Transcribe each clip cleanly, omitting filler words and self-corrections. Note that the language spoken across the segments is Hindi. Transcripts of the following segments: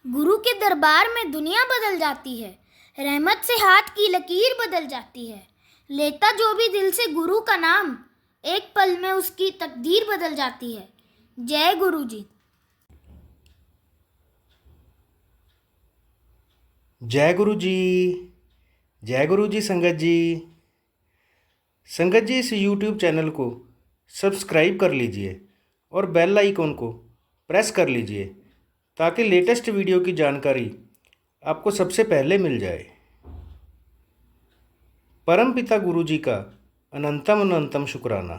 गुरु के दरबार में दुनिया बदल जाती है। रहमत से हाथ की लकीर बदल जाती है। लेता जो भी दिल से गुरु का नाम, एक पल में उसकी तकदीर बदल जाती है। जय गुरु जी। जय गुरु जी। जय गुरु जी। संगत जी, इस YouTube चैनल को सब्सक्राइब कर लीजिए और बेल आइकन को प्रेस कर लीजिए ताकि लेटेस्ट वीडियो की जानकारी आपको सबसे पहले मिल जाए। परम पिता गुरु जी का अनंतम अनंतम शुक्राना।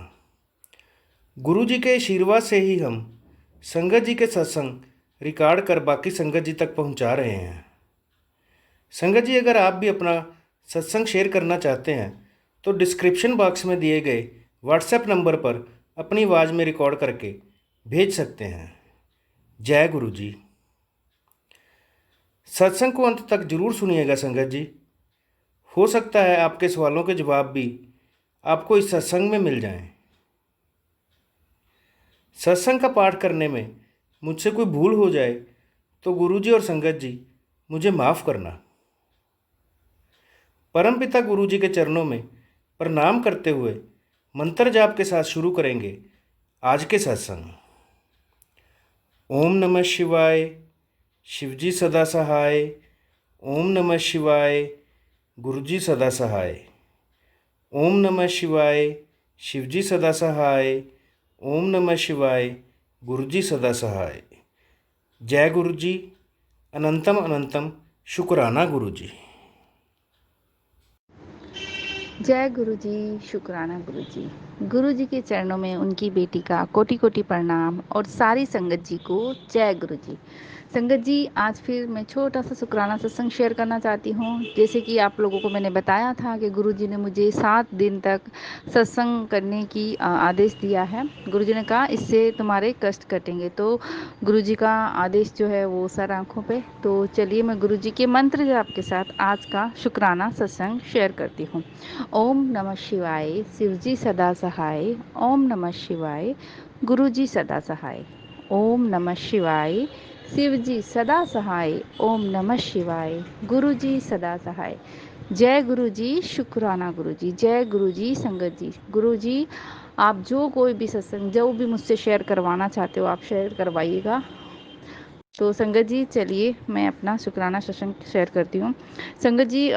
गुरु जी के आशीर्वाद से ही हम संगत जी के सत्संग रिकॉर्ड कर बाकी संगत जी तक पहुंचा रहे हैं। संगत जी, अगर आप भी अपना सत्संग शेयर करना चाहते हैं तो डिस्क्रिप्शन बॉक्स में दिए गए व्हाट्सएप नंबर पर अपनी आवाज़ में रिकॉर्ड करके भेज सकते हैं। जय गुरु जी। सत्संग को अंत तक जरूर सुनिएगा संगत जी। हो सकता है आपके सवालों के जवाब भी आपको इस सत्संग में मिल जाएं। सत्संग का पाठ करने में मुझसे कोई भूल हो जाए तो गुरु जी और संगत जी मुझे माफ़ करना। परमपिता गुरु जी के चरणों में प्रणाम करते हुए मंत्र जाप के साथ शुरू करेंगे आज के सत्संग। ओम नमः शिवाय, शिवजी सदा सहाय। ओम नमः शिवाय, गुरुजी सदा सहाय। ओम नमः शिवाय, शिवजी सदा सहाय। ओम नमः शिवाय, गुरुजी सदा सहाय। जय गुरु जी। अनंतम अनंतम शुक्राना गुरु जी। जय गुरु जी, शुक्राना गुरु जी। गुरु जी के चरणों में उनकी बेटी का कोटि कोटि प्रणाम और सारी संगत जी को जय गुरु जी। संगत जी, आज फिर मैं छोटा सा शुक्राना सत्संग शेयर करना चाहती हूँ। जैसे कि आप लोगों को मैंने बताया था कि गुरु जी ने मुझे 7 दिन तक सत्संग करने की आदेश दिया है। गुरु जी ने कहा इससे तुम्हारे कष्ट कटेंगे। तो गुरु जी का आदेश जो है वो सर आँखों पे। तो चलिए मैं गुरु जी के मंत्र जाप के साथ आज का शुक्राना सत्संग शेयर करती हूँ। ओम नमः शिवाय, शिवजी सदा सहाय। ओम नमः शिवाय, गुरुजी सदा सहाय। ओम नमः शिवाय, शिवजी सदा सहाय। ओम नमः शिवाय, गुरुजी सदा सहाय। जय गुरु जी, शुक्राना गुरु जी। जय गुरु जी, संगत जी। गुरु जी, आप जो कोई भी सत्संग जो भी मुझसे शेयर करवाना चाहते हो आप शेयर करवाइएगा। तो संगत जी चलिए मैं अपना शुक्राना सत्संग शेयर करती हूँ। संगत जी,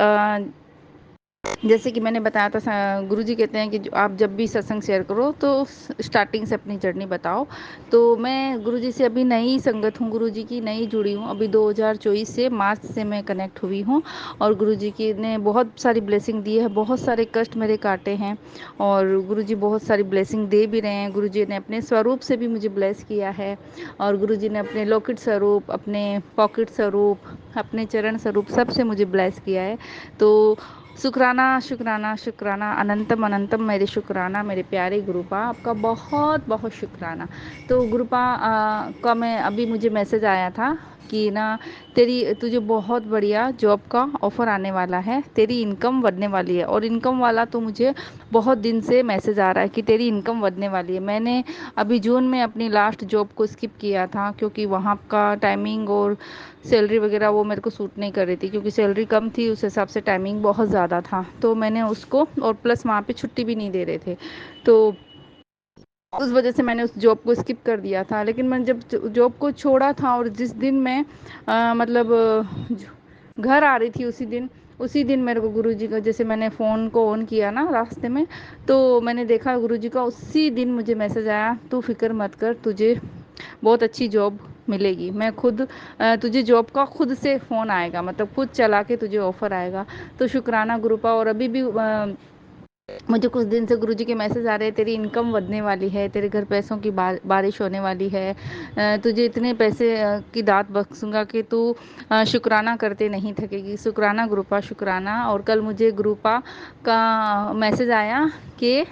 जैसे कि मैंने बताया था, गुरुजी कहते हैं कि आप जब भी सत्संग शेयर करो तो स्टार्टिंग से अपनी जर्नी बताओ। तो मैं गुरुजी से अभी नई संगत हूँ, गुरुजी की नई जुड़ी हूँ। अभी 2024 से मार्च से मैं कनेक्ट हुई हूँ और गुरुजी की ने बहुत सारी ब्लेसिंग दी है। बहुत सारे कष्ट मेरे काटे हैं और गुरुजी बहुत सारी ब्लेसिंग दे भी रहे हैं। गुरुजी ने अपने स्वरूप से भी मुझे ब्लेस किया है और गुरुजी ने अपने लौकिक स्वरूप, अपने पॉकेट स्वरूप, अपने चरण स्वरूप सबसे मुझे ब्लेस किया है। तो शुक्राना शुक्राना शुक्राना, अनंतम अनंतम मेरे शुक्राना मेरे प्यारे गुरुपा, आपका बहुत बहुत शुक्राना। तो गुरुपा का मैं अभी मुझे मैसेज आया था कि ना तुझे बहुत बढ़िया जॉब का ऑफ़र आने वाला है, तेरी इनकम बढ़ने वाली है। और इनकम वाला तो मुझे बहुत दिन से मैसेज आ रहा है कि तेरी इनकम बढ़ने वाली है। मैंने अभी जून में अपनी लास्ट जॉब को स्किप किया था क्योंकि वहाँ का टाइमिंग और सैलरी वगैरह वो मेरे को सूट नहीं कर रही थी, क्योंकि सैलरी कम थी उस हिसाब से टाइमिंग बहुत ज़्यादा था। तो मैंने उसको, और प्लस वहाँ पे छुट्टी भी नहीं दे रहे थे, तो उस वजह से मैंने उस जॉब को स्किप कर दिया था। लेकिन मैं जब जॉब को छोड़ा था और जिस दिन मैं मतलब घर आ रही थी उसी दिन मेरे को गुरुजी का, जैसे मैंने फ़ोन को ऑन किया ना रास्ते में, तो मैंने देखा गुरुजी का उसी दिन मुझे मैसेज आया, तू फिक्र मत कर, तुझे बहुत अच्छी जॉब मिलेगी। मैं खुद तुझे जॉब का खुद से फ़ोन आएगा, मतलब खुद चला के तुझे ऑफ़र आएगा। तो शुक्राना गुरुपा। और अभी भी मुझे कुछ दिन से गुरुजी के मैसेज आ रहे हैं, तेरी इनकम बढ़ने वाली है, तेरे घर पैसों की बारिश होने वाली है, तुझे इतने पैसे की दात बख्शूंगा कि तू शुक्राना करते नहीं थकेगी। शुक्राना गुरुपा, शुक्राना। और कल मुझे गुरुपा का मैसेज आया कि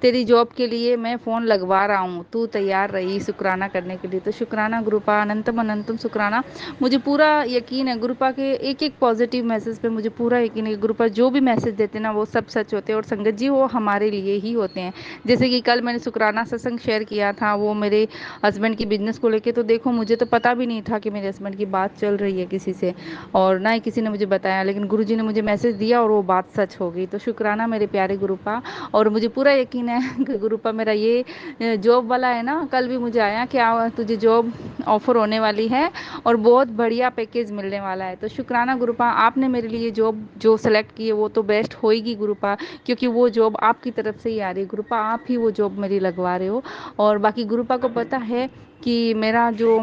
तेरी जॉब के लिए मैं फ़ोन लगवा रहा हूँ, तू तैयार रही शुक्राना करने के लिए। तो शुक्राना गुरुपा, अनंतम अनंतम शुक्राना। मुझे पूरा यकीन है गुरुपा के एक एक पॉजिटिव मैसेज पे, मुझे पूरा यकीन है कि गुरुपा जो भी मैसेज देते हैं ना वो सब सच होते हैं, और संगत जी वो हमारे लिए ही होते हैं। जैसे कि कल मैंने शुक्राना सत्संग शेयर किया था वो मेरे हस्बैंड की बिजनेस को लेके, तो देखो मुझे तो पता भी नहीं था कि मेरे हस्बैंड की बात चल रही है किसी से, और ना ही किसी ने मुझे बताया, लेकिन गुरुजी ने मुझे मैसेज दिया और वो बात सच हो गई। तो शुक्राना मेरे प्यारे गुरुपा। और मुझे पूरा यकीन है कि गुरुपा मेरा ये जॉब वाला है ना, कल भी मुझे आया क्या तुझे जॉब ऑफर होने वाली है और बहुत बढ़िया पैकेज मिलने वाला है। तो शुक्राना गुरुपा, आपने मेरे लिए जॉब जो सेलेक्ट की है वो तो बेस्ट होएगी गुरुपा, क्योंकि वो जॉब आपकी तरफ से ही आ रही है गुरुपा, आप ही वो जॉब मेरी लगवा रहे हो। और बाकी गुरुपा को पता है कि मेरा जो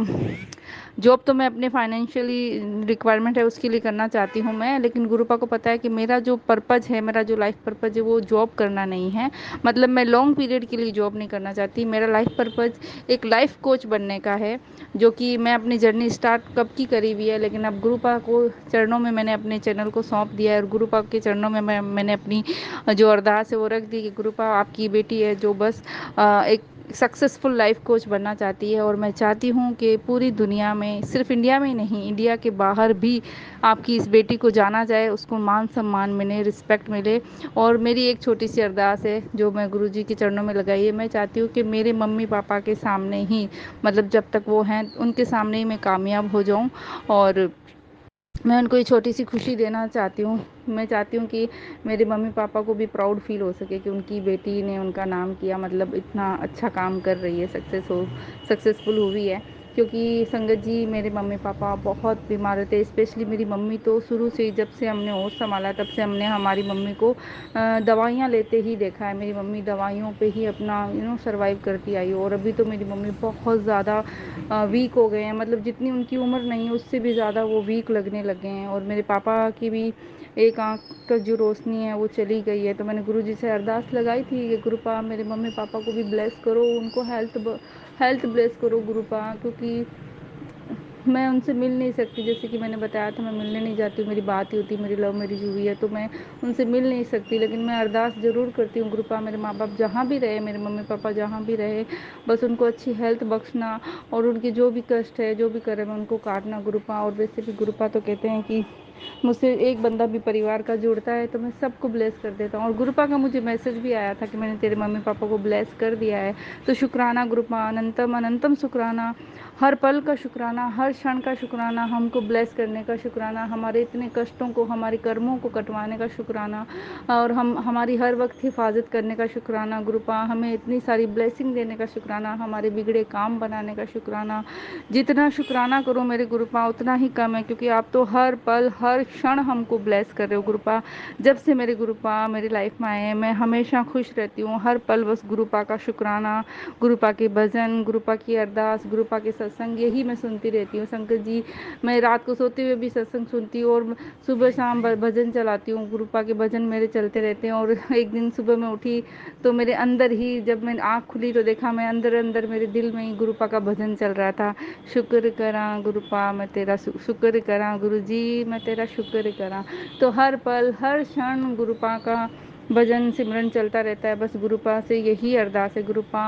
जॉब तो मैं अपने फाइनेंशियली रिक्वायरमेंट है उसके लिए करना चाहती हूँ मैं, लेकिन गुरुपा को पता है कि मेरा जो पर्पज़ है, मेरा जो लाइफ पर्पज़ है वो जॉब करना नहीं है। मतलब मैं लॉन्ग पीरियड के लिए जॉब नहीं करना चाहती। मेरा लाइफ पर्पज़ एक लाइफ कोच बनने का है, जो कि मैं अपनी जर्नी स्टार्ट कब की करी हुई है, लेकिन अब गुरुपा को चरणों में मैंने अपने चैनल को सौंप दिया है, और गुरुपा के चरणों में मैंने अपनी जो अरदास है वो रख दी कि गुरुपा आपकी बेटी है जो बस एक सक्सेसफुल लाइफ कोच बनना चाहती है, और मैं चाहती हूँ कि पूरी दुनिया में, सिर्फ इंडिया में ही नहीं, इंडिया के बाहर भी आपकी इस बेटी को जाना जाए, उसको मान सम्मान मिले, रिस्पेक्ट मिले। और मेरी एक छोटी सी अरदास है जो मैं गुरुजी के चरणों में लगाई है, मैं चाहती हूँ कि मेरे मम्मी पापा के सामने ही, मतलब जब तक वो हैं उनके सामने ही मैं कामयाब हो जाऊँ, और मैं उनको ये छोटी सी खुशी देना चाहती हूँ। मैं चाहती हूँ कि मेरे मम्मी पापा को भी प्राउड फील हो सके कि उनकी बेटी ने उनका नाम किया, मतलब इतना अच्छा काम कर रही है, सक्सेसफुल हुई है। क्योंकि संगत जी मेरे मम्मी पापा बहुत बीमार रहते, स्पेशली मेरी मम्मी तो शुरू से ही, जब से हमने होश संभाला तब से हमने हमारी मम्मी को दवाइयाँ लेते ही देखा है। मेरी मम्मी दवाइयों पे ही अपना सर्वाइव करती आई, और अभी तो मेरी मम्मी बहुत ज़्यादा वीक हो गए हैं, मतलब जितनी उनकी उम्र नहीं है उससे भी ज़्यादा वो वीक लगने लगे हैं। और मेरे पापा की भी एक आंख का जो रोशनी है वो चली गई है। तो मैंने गुरुजी से अरदास लगाई थी कि गुरुपा मेरे मम्मी पापा को भी ब्लेस करो, उनको हेल्थ ब्लेस करो गुरुपा, क्योंकि मैं उनसे मिल नहीं सकती। जैसे कि मैंने बताया था मैं मिलने नहीं जाती हूँ, मेरी बात ही होती, मेरी लव मैरिज हुई है तो मैं उनसे मिल नहीं सकती, लेकिन मैं अरदास ज़रूर करती हूँ गुरुपा मेरे माँ बाप जहाँ भी रहे, मेरे मम्मी पापा जहाँ भी रहे, बस उनको अच्छी हेल्थ बख्शना, और उनके जो भी कष्ट है जो भी करे मैं उनको काटना गुरुपा। और वैसे भी गुरुपा तो कहते हैं कि मुझसे एक बंदा भी परिवार का जुड़ता है तो मैं सबको ब्लेस कर देता हूँ। और गुरुपा का मुझे मैसेज भी आया था कि मैंने तेरे मम्मी पापा को ब्लेस कर दिया है। तो शुक्राना गुरुपा, अनंतम अनंतम शुक्राना, हर पल का शुक्राना, हर क्षण का शुक्राना, हमको ब्लेस करने का शुक्राना, हमारे इतने कष्टों को, हमारे कर्मों को कटवाने का शुक्राना, और हमारी हर वक्त हिफाजत करने का शुक्राना गुरुपा, हमें इतनी सारी ब्लेसिंग देने का शुक्राना, हमारे बिगड़े काम बनाने का शुक्राना। जितना शुक्राना करो मेरे गुरुपा उतना ही कम है, क्योंकि आप तो हर पल हर क्षण हमको ब्लेस कर रहे हो गुरुपा। जब से मेरे गुरुपा मेरी लाइफ में आए हैं मैं हमेशा खुश रहती हूँ, हर पल बस गुरुपा का शुक्राना, गुरुपा के भजन, गुरुपा की अरदास, गुरुपा के सत्संग, यही मैं सुनती रहती हूँ संकट जी। मैं रात को सोते हुए भी सत्संग सुनती हूँ, और सुबह शाम भजन चलाती हूँ, गुरुपा के भजन मेरे चलते रहते हैं। और एक दिन सुबह मैं उठी तो मेरे अंदर ही, जब मैं आँख खुली तो देखा मैं अंदर अंदर मेरे दिल में ही गुरुपा का भजन चल रहा था। शुक्र करा गुरुपा मैं तेरा, शुक्र करा गुरु जी मैं तेरा शुक्र करा। तो हर पल हर क्षण गुरुपा का भजन सिमरन चलता रहता है। बस गुरुपा से यही अरदास है, गुरुपा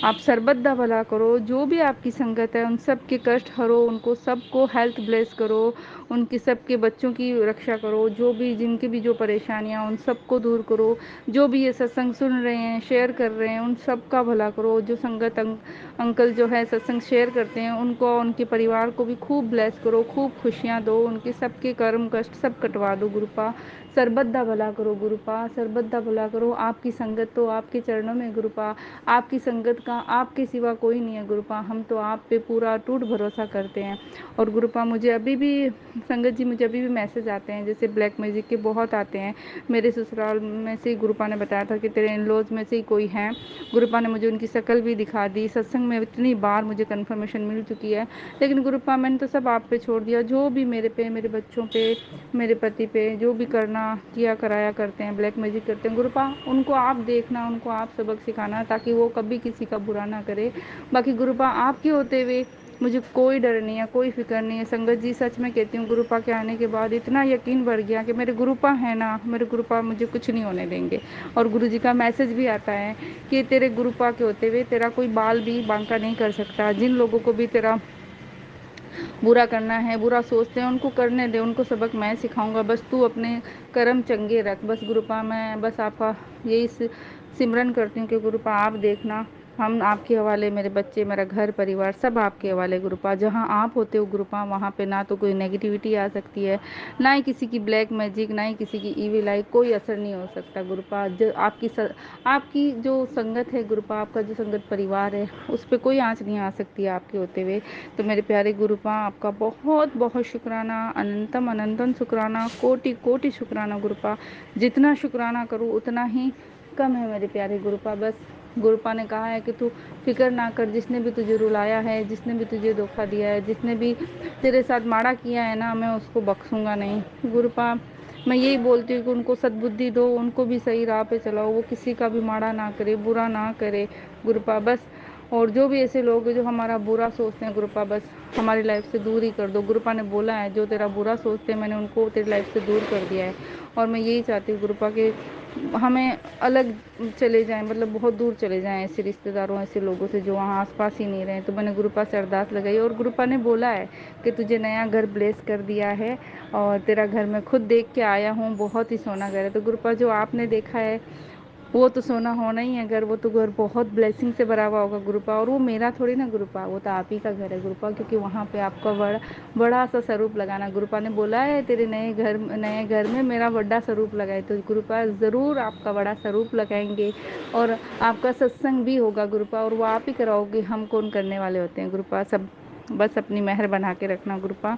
आप सर्बत दा भला करो, जो भी आपकी संगत है उन सब के कष्ट हरो, उनको सबको हेल्थ ब्लेस करो, उनकी सबके बच्चों की रक्षा करो, जो भी जिनकी भी जो परेशानियां उन सबको दूर करो, जो भी ये सत्संग सुन रहे हैं शेयर कर रहे हैं उन सब का भला करो, जो संगत अंकल जो है सत्संग शेयर करते हैं उनको, उनके परिवार को भी खूब ब्लेस करो, खूब खुशियाँ दो, उनके सबके कर्म कष्ट सब कटवा दो गुरुपा। सरबत दा भला करो गुरुपा, सरबत दा भला करो। आपकी संगत तो आपके चरणों में गुरुपा, आपकी संगत का आपके सिवा कोई नहीं है गुरुपा, हम तो आप पे पूरा टूट भरोसा करते हैं। और गुरुपा मुझे अभी भी संगत जी, मुझे अभी भी मैसेज आते हैं, जैसे ब्लैक मैजिक के बहुत आते हैं। मेरे ससुराल में से गुरुपा ने बताया था कि तेरे इन लॉज में से ही कोई है, गुरुपा ने मुझे उनकी शक्ल भी दिखा दी, सत्संग में इतनी बार मुझे कन्फर्मेशन मिल चुकी है। लेकिन गुरुपा मैंने तो सब आप पे छोड़ दिया, जो भी मेरे पे, मेरे बच्चों पे, मेरे पति पे जो भी करना किया कराया करते हैं, ब्लैक मैजिक करते हैं गुरुपा, उनको आप देखना, उनको आप सबक सिखाना ताकि वो कभी किसी का बुरा ना करे। बाकी गुरुपा आपके होते हुए मुझे कोई डर नहीं है, कोई फिक्र नहीं है। संगत जी सच में कहती हूँ, गुरुपा के आने के बाद इतना यकीन बढ़ गया कि मेरे गुरुपा है ना, मेरे गुरुपा मुझे कुछ नहीं होने देंगे। और गुरु जी का मैसेज भी आता है कि तेरे गुरुपा के होते हुए तेरा कोई बाल भी बांका नहीं कर सकता। जिन लोगों को भी तेरा बुरा करना है, बुरा सोचते हैं, उनको करने दे, उनको सबक मैं सिखाऊंगा। बस तू अपने कर्म चंगे रख। बस गुरुपा मैं बस आपका यही सिमरन करती हूँ कि गुरुपा आप देखना, हम आपके हवाले, मेरे बच्चे, मेरा घर परिवार सब आपके हवाले गुरुपा। जहाँ आप होते हो गुरुपा, वहाँ पे ना तो कोई नेगेटिविटी आ सकती है, ना ही किसी की ब्लैक मैजिक, ना ही किसी की ईविल आई, कोई असर नहीं हो सकता गुरुपा। जो आपकी जो संगत है गुरुपा, आपका जो संगत परिवार है, उस पर कोई आँच नहीं आ सकती आपके होते हुए। तो मेरे प्यारे गुरुपा, आपका बहुत बहुत शुक्राना, अनंतम अनंतम शुक्राना, कोटि कोटि शुक्राना गुरुपा। जितना शुक्राना करूँ उतना ही कम है मेरे प्यारे गुरुपा। बस गुरुपा ने कहा है कि तू फिक्र ना कर, जिसने भी तुझे रुलाया है, जिसने भी तुझे धोखा दिया है, जिसने भी तेरे साथ माड़ा किया है ना, मैं उसको बख्शूंगा नहीं गुरुपा। मैं यही बोलती हूँ कि उनको सद्बुद्धि दो, उनको भी सही राह पे चलाओ, वो किसी का भी माड़ा ना करे, बुरा ना करे गुरुपा बस। और जो भी ऐसे लोग हैं जो हमारा बुरा सोचते हैं गुरुपा, बस हमारी लाइफ से दूर ही कर दो। गुरुपा ने बोला है जो तेरा बुरा सोचते हैं मैंने उनको तेरी लाइफ से दूर कर दिया है। और मैं यही चाहती हूँ गुरुपा कि हमें अलग चले जाएं, मतलब बहुत दूर चले जाएं ऐसे रिश्तेदारों, ऐसे लोगों से जो वहाँ आसपास ही नहीं रहे। तो मैंने गुरुपा से अरदास लगाई और गुरुपा ने बोला है कि तुझे नया घर ब्लेस कर दिया है और तेरा घर मैं खुद देख के आया हूँ, बहुत ही सोना घर है। तो गुरुपा जो आपने देखा है वो तो सोना होना ही है घर, वो तो घर बहुत ब्लेसिंग से भरा हुआ होगा गुरुपा। और वो मेरा थोड़ी ना गुरुपा, वो तो आप ही का घर है गुरुपा, क्योंकि वहाँ पे आपका बड़ा बड़ा सा स्वरूप लगाना। गुरुपा ने बोला है तेरे नए घर में मेरा बड़ा स्वरूप लगाए, तो गुरुपा ज़रूर आपका बड़ा स्वरूप लगाएंगे और आपका सत्संग भी होगा गुरुपा, और वो आप ही कराओगे, हम कौन करने वाले होते हैं गुरुपा। सब बस अपनी मेहर बना के रखना गुरुपा।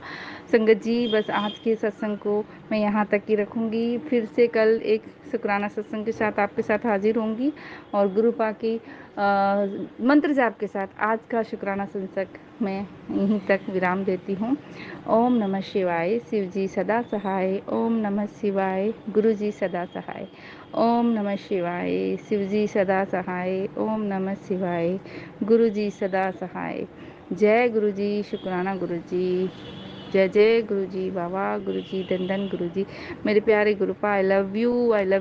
संगत जी बस आज के सत्संग को मैं यहाँ तक ही रखूँगी, फिर से कल एक शुक्राना सत्संग के साथ आपके साथ हाजिर होंगी और गुरुपा की मंत्र जाप के साथ आज का शुक्राना सत्संग मैं यहीं तक विराम देती हूँ। ओम नमः शिवाय, शिव जी सदा सहाय। ओम नमः शिवाय, गुरु जी सदा सहाय। ओम नमः शिवाय, शिव जी सदा सहाय। ओम नमः शिवाय, गुरु जी सदा सहाय। जय गुरु जी, शुक्राना गुरु जी, जय जय गुरु जी, बाबा गुरु जी, धन गुरु जी। मेरे प्यारे गुरुपा, आई लव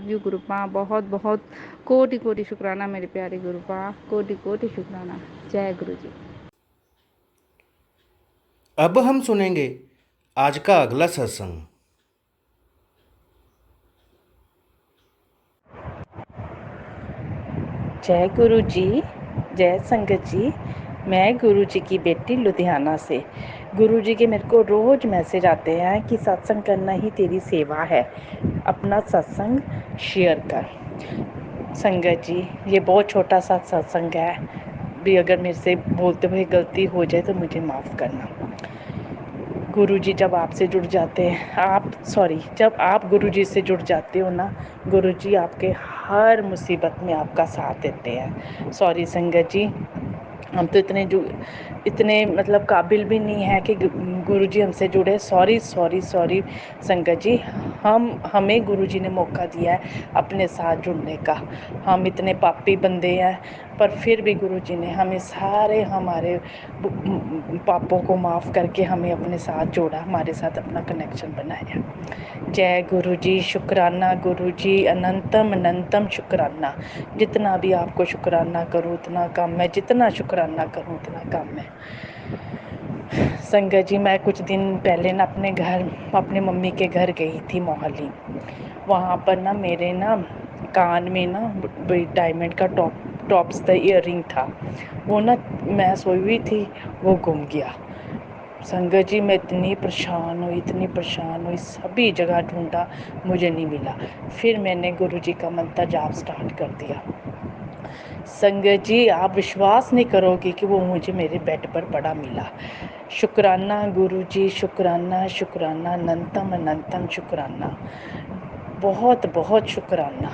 यू गुरुपा। बहुत बहुत कोटि कोटि शुक्राना मेरे प्यारे गुरुपा, कोटि कोटि शुक्राना। जय गुरु जी। अब हम सुनेंगे आज का अगला सत्संग। जय गुरु जी, जय संगत जी। मैं गुरु जी की बेटी लुधियाना से। गुरु जी के मेरे को रोज़ मैसेज आते हैं कि सत्संग करना ही तेरी सेवा है, अपना सत्संग शेयर कर। संगत जी, ये बहुत छोटा सा सत्संग है भी, अगर मेरे से बोलते हुए गलती हो जाए तो मुझे माफ़ करना। गुरु जी जब आपसे जुड़ जाते हैं, जब आप गुरु जी से जुड़ जाते हो ना, गुरु जी आपके हर मुसीबत में आपका साथ देते हैं। सॉरी संगत जी, हम तो इतने मतलब काबिल भी नहीं है कि गुरु जी हमसे जुड़े। सॉरी संगत जी, हमें गुरु जी ने मौका दिया है अपने साथ जुड़ने का। हम इतने पापी बंदे हैं, पर फिर भी गुरु जी ने हमें सारे हमारे पापों को माफ़ करके हमें अपने साथ जोड़ा, हमारे साथ अपना कनेक्शन बनाया। जय गुरु जी, शुक्राना गुरु जी, अनंतम अनंतम शुक्राना। जितना भी आपको शुक्राना करूँ उतना कम है, जितना शुक्राना करूँ उतना कम है। संगत जी, मैं कुछ दिन पहले ना अपने मम्मी के घर गई थी मोहाली। वहाँ पर ना मेरे ना कान में ना डायमंड का टॉप्स का ईयररिंग था। वो ना मैं सोई हुई थी, वो गुम गया। संगत जी, मैं इतनी परेशान हुई, सभी जगह ढूंढा, मुझे नहीं मिला। फिर मैंने गुरु जी का मंत्र जाप स्टार्ट कर दिया। संगत जी, आप विश्वास नहीं करोगे कि वो मुझे मेरे बेड पर पड़ा मिला। शुक्राना गुरु जी, शुक्राना शुक्राना, अनंतम अनंतम शुक्राना। बहुत बहुत शुक्राना,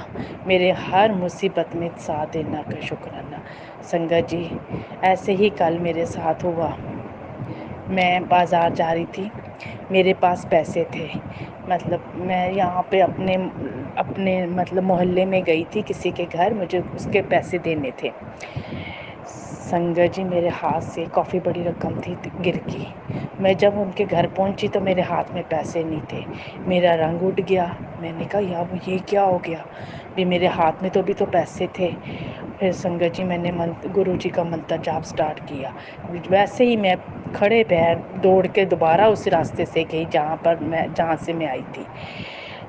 मेरे हर मुसीबत में साथ देना का शुक्राना। संगत जी, ऐसे ही कल मेरे साथ हुआ। मैं बाज़ार जा रही थी, मेरे पास पैसे थे, मतलब मैं यहाँ पे अपने मतलब मोहल्ले में गई थी किसी के घर, मुझे उसके पैसे देने थे। संगत जी मेरे हाथ से काफ़ी बड़ी रकम थी गिर गई। मैं जब उनके घर पहुंची तो मेरे हाथ में पैसे नहीं थे, मेरा रंग उड़ गया। मैंने कहा यार ये क्या हो गया, भी मेरे हाथ में तो भी तो पैसे थे। फिर संगत जी मैंने गुरु जी का मंत्र जाप स्टार्ट किया। वैसे ही मैं खड़े पैर दौड़ के दोबारा उस रास्ते से गई जहाँ से मैं आई थी।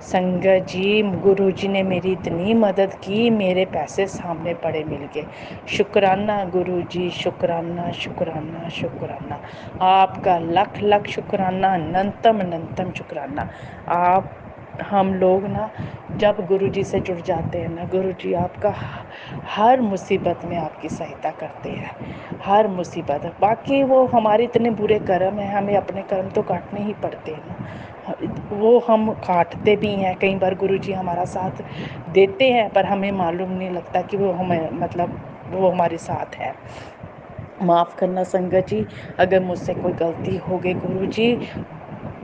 संगत जी गुरु जी ने मेरी इतनी मदद की, मेरे पैसे सामने पड़े मिल गए। शुक्राना गुरु जी, शुक्राना शुक्राना शुक्राना, आपका लख लख शुक्राना, अनंतम अनंतम शुक्राना। आप हम लोग ना जब गुरु जी से जुड़ जाते हैं ना, गुरु जी आपका हर मुसीबत में आपकी सहायता करते हैं, हर मुसीबत। बाकी वो हमारे इतने बुरे कर्म हैं, हमें अपने कर्म तो काटने ही पड़ते हैं ना, वो हम काटते भी हैं। कई बार गुरु जी हमारा साथ देते हैं पर हमें मालूम नहीं लगता कि वो हमें मतलब वो हमारे साथ है। माफ़ करना संगत जी अगर मुझसे कोई गलती हो गई। गुरु जी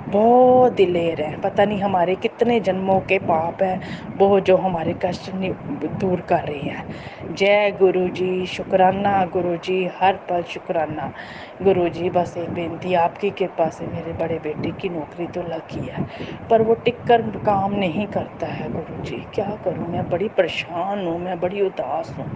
बहुत दिलेर हैं, पता नहीं हमारे कितने जन्मों के पाप हैं वो जो हमारे कष्ट दूर कर रही हैं। जय गुरु जी, शुक्राना गुरु जी, हर पल शुक्राना गुरु जी। बस एक बेनती, आपकी कृपा से मेरे बड़े बेटे की नौकरी तो लगी है पर वो टिक कर काम नहीं करता है। गुरु जी क्या करूँ, मैं बड़ी परेशान हूँ, मैं बड़ी उदास हूँ।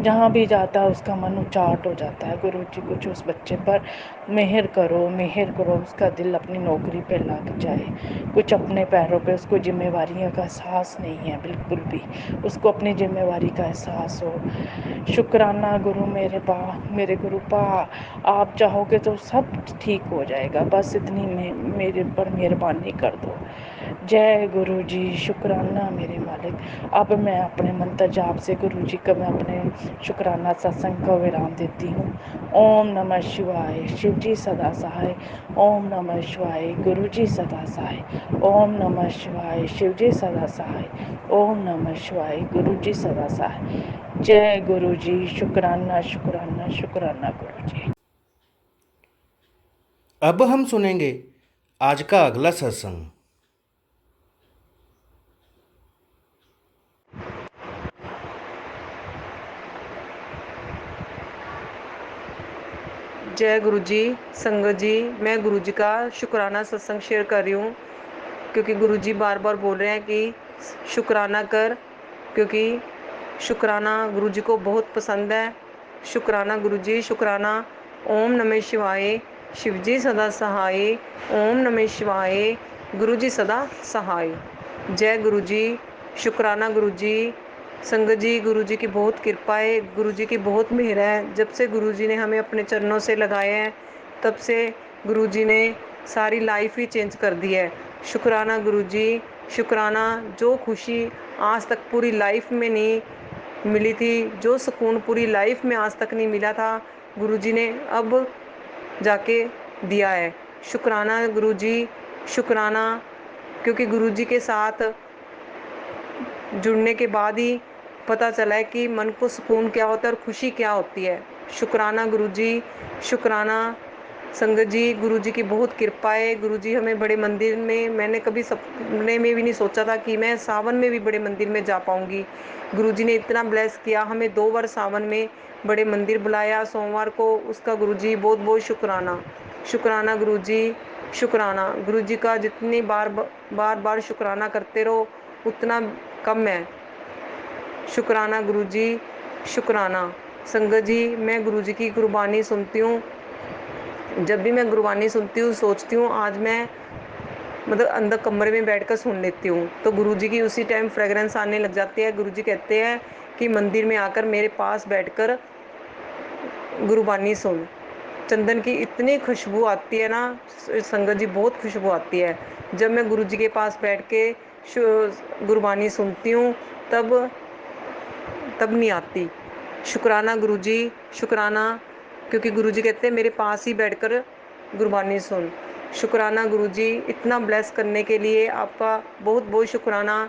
जहाँ भी जाता है उसका मन उचाट हो जाता है। गुरु जी कुछ उस बच्चे पर मेहर करो, उसका दिल अपनी नौकरी पे लग जाए। कुछ अपने पैरों पे उसको जिम्मेवारियों का एहसास नहीं है, बिल्कुल भी उसको अपनी जिम्मेवारी का एहसास हो। शुक्राना गुरु मेरे गुरु पा, आप चाहोगे तो सब ठीक हो जाएगा, बस इतनी मेरे पर मेहरबानी कर दो। जय गुरु जी, शुक्राना मेरे मालिक। अब मैं अपने मंत्र जाप से गुरु जी का मैं अपने शुक्राना सत्संग को विराम देती हूँ। ओम नमः शिवाय, शिव जी सदा सहाय। ओम नमः शिवाय, गुरु जी सदा सहाय। ओम नमः शिवाय, शिव जी सदा सहाय। ओम नमः शिवाय, गुरु जी सदा सहाय। जय गुरु जी, शुक्राना शुक्राना शुक्राना गुरु जी। अब हम सुनेंगे आज का अगला सत्संग। जय गुरु जी। संगत जी मैं गुरु जी का शुक्राना सत्संग शेयर कर रही हूँ क्योंकि गुरु जी बार बार बोल रहे हैं कि शुक्राना कर, क्योंकि शुक्राना गुरु जी को बहुत पसंद है। शुक्राना गुरु जी, शुक्राना। ओम नमः शिवाय, शिव जी सदा सहाय। ओम नमः शिवाय, गुरु जी सदा सहाय। जय गुरु जी, शुक्राना गुरु जी। संगत जी गुरु जी की बहुत कृपा है, गुरु जी की बहुत मेहर है। जब से गुरु जी ने हमें अपने चरणों से लगाए हैं तब से गुरु जी ने सारी लाइफ ही चेंज कर दी है। शुक्राना गुरु जी, शुक्राना। जो खुशी आज तक पूरी लाइफ में नहीं मिली थी, जो सुकून पूरी लाइफ में आज तक नहीं मिला था, गुरु जी ने अब जाके दिया है। शुक्राना गुरु जी, शुक्राना। क्योंकि गुरु जी के साथ जुड़ने के बाद ही पता चला है कि मन को सुकून क्या होता है और खुशी क्या होती है। शुक्राना गुरु जी, शुक्राना। संगत जी गुरु जी की बहुत कृपा है। गुरु जी हमें बड़े मंदिर में, मैंने कभी सपने में भी नहीं सोचा था कि मैं सावन में भी बड़े मंदिर में जा पाऊंगी। गुरु जी ने इतना ब्लेस किया, हमें 2 बार सावन में बड़े मंदिर बुलाया सोमवार को, उसका गुरु जी बहुत बहुत शुक्राना। शुक्राना गुरु जी, शुक्राना। गुरु जी का जितनी बार शुक्राना करते रहो उतना कम है। शुक्राना गुरु जी, शुक्राना। संगत जी मैं गुरु जी की गुरबानी सुनती हूँ, जब भी मैं गुरबानी सुनती हूँ सोचती हूँ आज मैं मतलब अंदर कमरे में बैठकर सुन लेती हूँ तो गुरु जी की उसी टाइम फ्रेगरेंस आने लग जाती है। गुरु जी कहते हैं कि मंदिर में आकर मेरे पास बैठकर गुरबानी सुन। चंदन की इतनी खुशबू आती है ना संगत जी, बहुत खुशबू आती है। जब मैं गुरु जी के पास बैठ के गुरबानी सुनती हूँ तब नहीं आती। शुक्राना गुरु जी, शुक्राना। क्योंकि गुरु जी कहते हैं मेरे पास ही बैठकर गुरबानी सुन। शुक्राना गुरु जी, इतना ब्लेस करने के लिए आपका बहुत बहुत शुक्राना।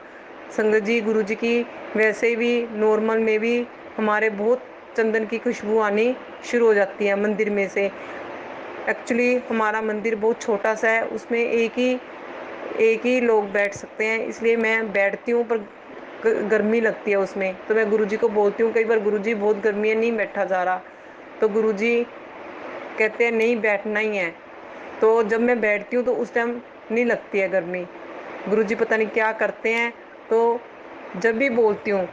संगत जी गुरु जी की वैसे भी नॉर्मल में भी हमारे बहुत चंदन की खुशबू आनी शुरू हो जाती है मंदिर में से। एक्चुअली हमारा मंदिर बहुत छोटा सा है, उसमें एक ही लोग बैठ सकते हैं, इसलिए मैं बैठती हूँ पर गर्मी लगती है उसमें, तो मैं गुरुजी को बोलती हूँ कई बार गुरुजी बहुत गर्मी है नहीं बैठा जा रहा, तो गुरुजी कहते हैं नहीं बैठना ही है। तो जब मैं बैठती हूँ तो उस टाइम नहीं लगती है गर्मी। गुरुजी पता नहीं क्या करते हैं, तो जब भी बोलती हूँ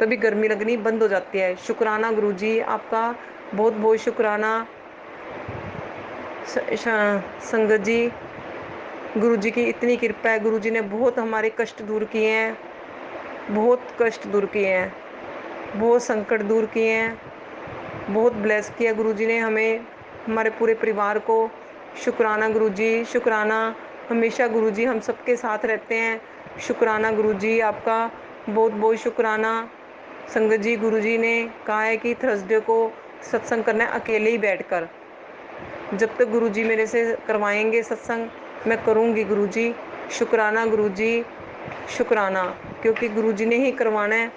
तभी गर्मी लगनी बंद हो जाती है। शुक्राना गुरुजी, आपका बहुत बहुत शुक्राना। संगत जी, गुरुजी की इतनी कृपा है। गुरुजी ने बहुत हमारे कष्ट दूर किए हैं, बहुत कष्ट दूर किए हैं, बहुत संकट दूर किए हैं, बहुत ब्लेस किया गुरुजी ने हमें, हमारे पूरे परिवार को। शुक्राना गुरुजी, शुक्राना। हमेशा गुरुजी हम सबके साथ रहते हैं। शुक्राना गुरुजी, आपका बहुत बहुत शुक्राना। संगत जी, गुरुजी ने कहा है कि थर्सडे को सत्संग करना है अकेले ही बैठकर। जब तक गुरुजी मेरे से करवाएंगे सत्संग मैं करूँगी गुरुजी। शुक्राना गुरुजी, शुक्राना, क्योंकि गुरुजी ने ही करवाना है।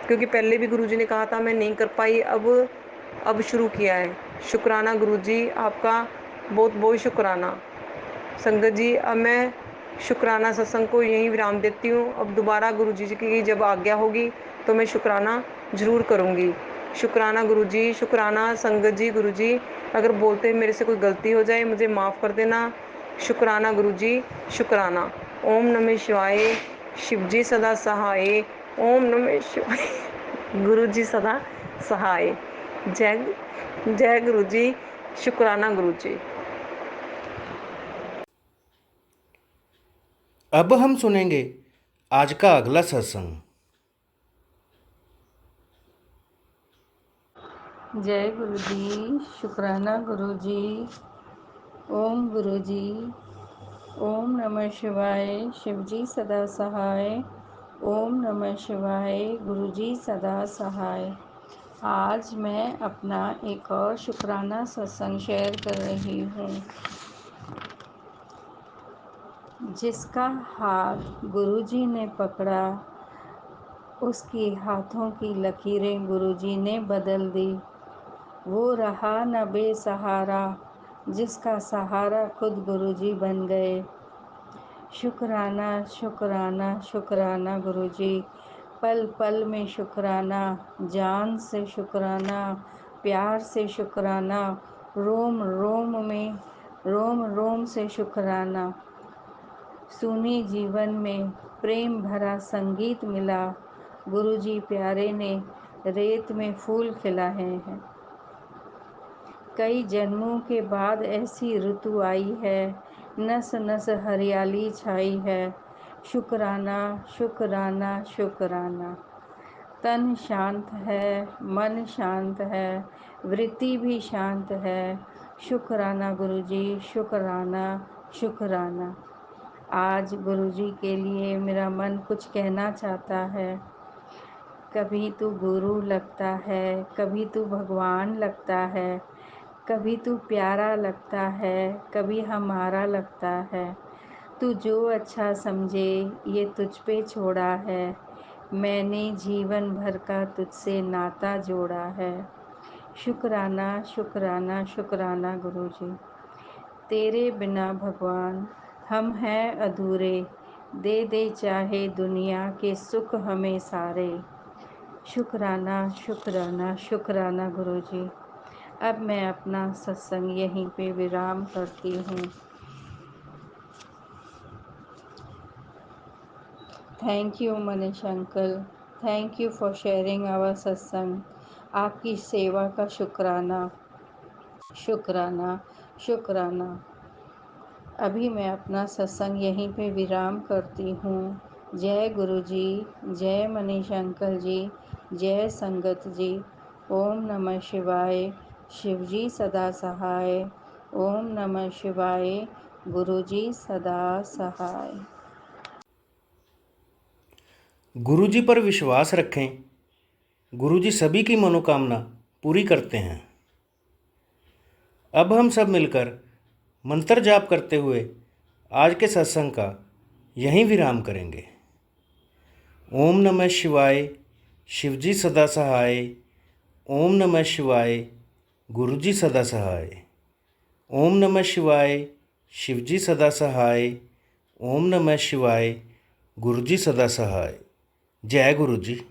क्योंकि पहले भी गुरुजी ने कहा था, मैं नहीं कर पाई, अब शुरू किया है। शुक्राना गुरुजी, आपका बहुत बहुत शुक्राना। संगत जी, अब मैं शुक्राना सत्संग को यहीं विराम देती हूँ। अब दोबारा गुरुजी की जब आज्ञा होगी तो मैं शुक्राना ज़रूर करूँगी। शुक्राना गुरुजी, शुक्राना। संगत जी, गुरुजी अगर बोलते मेरे से कोई गलती हो जाए मुझे माफ़ कर देना। शुक्राना गुरुजी, शुक्राना। ओम नमः शिवाय। शिवजी सदा सहाय। ओम नमः शिवाय। गुरुजी सदा सहाय। जय जय गुरुजी। शुक्राना गुरुजी। अब हम सुनेंगे आज का अगला सत्संग। जय गुरु जी, शुक्राना गुरु जी। ओम गुरु जी। ओम नमः शिवाय। शिवजी सदा सहाय। ओम नमः शिवाय। गुरु जी सदा सहाय। आज मैं अपना एक और शुक्राना सत्संग शेयर कर रही हूँ। जिसका हाथ गुरुजी ने पकड़ा उसके हाथों की लकीरें गुरुजी ने बदल दी। वो रहा न बेसहारा जिसका सहारा खुद गुरुजी बन गए। शुक्राना शुक्राना शुक्राना गुरुजी, पल पल में शुक्राना, जान से शुक्राना, प्यार से शुक्राना, रोम रोम से शुक्राना। सुनी जीवन में प्रेम भरा संगीत मिला, गुरुजी प्यारे ने रेत में फूल खिलाए हैं। कई जन्मों के बाद ऐसी ऋतु आई है, नस नस हरियाली छाई है। शुक्राना शुक्राना शुक्राना। तन शांत है, मन शांत है, वृत्ति भी शांत है। शुक्राना गुरुजी, शुक्राना शुक्राना। आज गुरुजी के लिए मेरा मन कुछ कहना चाहता है। कभी तू गुरु लगता है, कभी तू भगवान लगता है, कभी तू प्यारा लगता है, कभी हमारा लगता है। तू जो अच्छा समझे ये तुझ पे छोड़ा है, मैंने जीवन भर का तुझसे नाता जोड़ा है। शुक्राना शुक्राना शुक्राना गुरुजी। तेरे बिना भगवान हम हैं अधूरे, दे दे चाहे दुनिया के सुख हमें सारे। शुक्राना शुक्राना शुक्राना गुरुजी। अब मैं अपना सत्संग यहीं पे विराम करती हूँ। Thank you Manish uncle, thank you for sharing our satsang. आपकी सेवा का शुक्राना शुक्राना शुक्राना। अभी मैं अपना सत्संग यहीं पे विराम करती हूँ। जय गुरु जी, जय मनीष अंकल जी, जय संगत जी। ओम नमः शिवाय। शिवजी सदा सहाय। ओम नमः शिवाय। गुरुजी सदा सहाय। गुरुजी पर विश्वास रखें, गुरुजी सभी की मनोकामना पूरी करते हैं। अब हम सब मिलकर मंत्र जाप करते हुए आज के सत्संग का यहीं विराम करेंगे। ओम नमः शिवाय। शिवजी सदा सहाय। ओम नमः शिवाय। गुरुजी सदा सहाय। ओम नमः शिवाय। शिवजी सदा सहाय। ओम नमः शिवाय। गुरुजी सदा सहाय। जय गुरु जी।